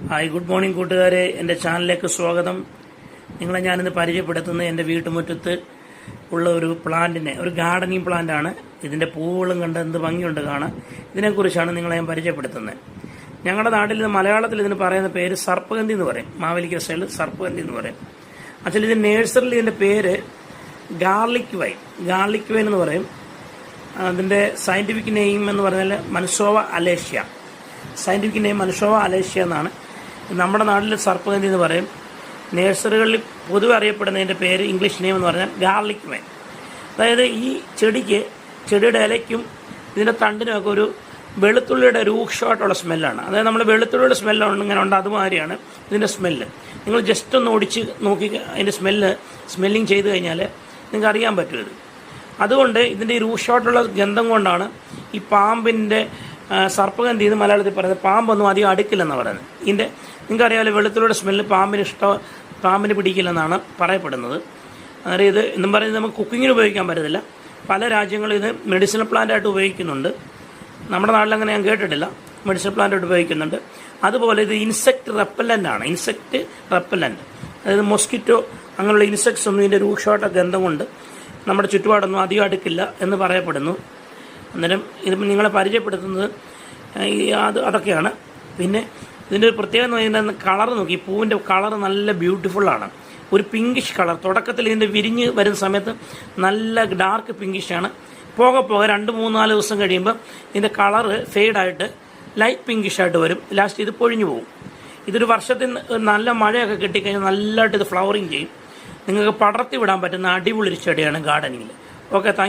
Hi, good morning കൂട്ടുകാരെ. എൻ്റെ ചാനലിലേക്ക് സ്വാഗതം. നിങ്ങളെ ഞാനിന്ന് പരിചയപ്പെടുത്തുന്നത് എൻ്റെ വീട്ടുമുറ്റത്ത് ഉള്ള ഒരു പ്ലാന്റിനെ, ഒരു ഗാർഡനിങ് പ്ലാന്റാണ്. ഇതിൻ്റെ പൂവുകളും കണ്ട് എന്ത് ഭംഗിയുണ്ട് കാണാൻ. ഇതിനെക്കുറിച്ചാണ് നിങ്ങളെ ഞാൻ പരിചയപ്പെടുത്തുന്നത്. ഞങ്ങളുടെ നാട്ടിൽ മലയാളത്തിൽ ഇതിന് പറയുന്ന പേര് സർപ്പഗന്ധി എന്ന് പറയും. മാവേലിക്ക സ്റ്റൈലിൽ സർപ്പഗന്ധി എന്ന് പറയും. ആക്ച്വലി ഇത് നേഴ്സറിൽ ഇതിൻ്റെ പേര് ഗാർലിക് വൈൻ എന്ന് പറയും. അതിൻ്റെ സയൻറ്റിഫിക് നെയിം എന്ന് പറഞ്ഞാൽ മൻസോവ അലേഷ്യ. സയൻറ്റിഫിക് നെയിം മൻസോവ അലേഷ്യ എന്നാണ്. നമ്മുടെ നാട്ടിൽ സർപ്പഗന്ധി എന്ന് പറയും. നേഴ്സറികളിൽ പൊതുവെ അറിയപ്പെടുന്നതിൻ്റെ പേര് ഇംഗ്ലീഷ് നെയിം എന്ന് പറഞ്ഞാൽ ഗാർലിക് വൈൻ. അതായത് ഈ ചെടിയുടെ ഇലയ്ക്കും ഇതിൻ്റെ തണ്ടിനുമൊക്കെ ഒരു വെളുത്തുള്ളിയുടെ രൂക്ഷമായിട്ടുള്ള സ്മെല്ലാണ്. അതായത് നമ്മൾ വെളുത്തുള്ളിയുടെ സ്മെല്ലാണ് ഇങ്ങനെ ഉണ്ട്, അതുമാതിരിയാണ് ഇതിൻ്റെ സ്മെല്ല്. നിങ്ങൾ ജസ്റ്റ് ഒന്ന് ഓടിച്ച് നോക്കി അതിൻ്റെ സ്മെല്ലിങ് ചെയ്ത് കഴിഞ്ഞാൽ നിങ്ങൾക്ക് അറിയാൻ പറ്റും ഇത്. അതുകൊണ്ട് ഇതിൻ്റെ ഈ രൂക്ഷമായിട്ടുള്ള ഗന്ധം കൊണ്ടാണ് ഈ പാമ്പിൻ്റെ സർപ്പഗന്ധി എന്ന് മലയാളത്തിൽ പറയുന്നത്. പാമ്പൊന്നും അധികം അടുക്കില്ലെന്നാണ് പറയുന്നത്. ഇതിൻ്റെ നിങ്ങൾക്കറിയാമല്ലോ, വെളുത്തുള്ളിയുടെ സ്മെല്ല് പാമ്പിന് പിടിക്കില്ലെന്നാണ് പറയപ്പെടുന്നത്. അതായത് ഇത് എന്നും പറയുന്നത് നമുക്ക് കുക്കിങ്ങിന് ഉപയോഗിക്കാൻ പറ്റത്തില്ല. പല രാജ്യങ്ങളും ഇത് മെഡിസിനൽ പ്ലാന്റായിട്ട് ഉപയോഗിക്കുന്നുണ്ട്. നമ്മുടെ നാട്ടിലങ്ങനെ ഞാൻ കേട്ടിട്ടില്ല. മെഡിസിനൽ പ്ലാന്റായിട്ട് ഉപയോഗിക്കുന്നുണ്ട്. അതുപോലെ ഇത് ഇൻസെക്റ്റ് റെപ്പല്ലൻ്റ് ആണ്. ഇൻസെക്റ്റ് റെപ്പല്ലൻ്റ്, അതായത് മൊസ്കിറ്റോ അങ്ങനെയുള്ള ഇൻസെക്ട്സ് ഒന്നും ഇതിൻ്റെ രൂക്ഷമായിട്ട് ഗന്ധം കൊണ്ട് നമ്മുടെ ചുറ്റുപാടൊന്നും അധികം അടുക്കില്ല എന്ന് പറയപ്പെടുന്നു. അന്നേരം ഇത് നിങ്ങളെ പരിചയപ്പെടുത്തുന്നത് അതൊക്കെയാണ്. പിന്നെ ഇതിൻ്റെ ഒരു പ്രത്യേകത എന്ന് പറയുന്നത് കളർ നോക്കി. ഈ പൂവിൻ്റെ കളർ നല്ല ബ്യൂട്ടിഫുള്ളാണ്. ഒരു പിങ്കിഷ് കളർ. തുടക്കത്തിൽ ഇതിൻ്റെ വിരിഞ്ഞ് വരുന്ന സമയത്ത് നല്ല ഡാർക്ക് പിങ്കിഷാണ്. പോകെ 2-3-4 ദിവസം കഴിയുമ്പോൾ ഇതിൻ്റെ കളറ് ഫെയ്ഡായിട്ട് ലൈറ്റ് പിങ്കിഷായിട്ട് വരും. ലാസ്റ്റ് ഇത് പൊഴിഞ്ഞു പോകും. ഇതൊരു വർഷത്തിൽ നല്ല മഴയൊക്കെ കിട്ടിക്കഴിഞ്ഞാൽ നല്ലതായിട്ട് ഇത് ഫ്ലവറിങ് ചെയ്യും. നിങ്ങൾക്ക് പടർത്തി വിടാൻ പറ്റുന്ന അടിപൊളി ചെടിയാണ് ഗാർഡനിങ്ങിൽ. Okay, thank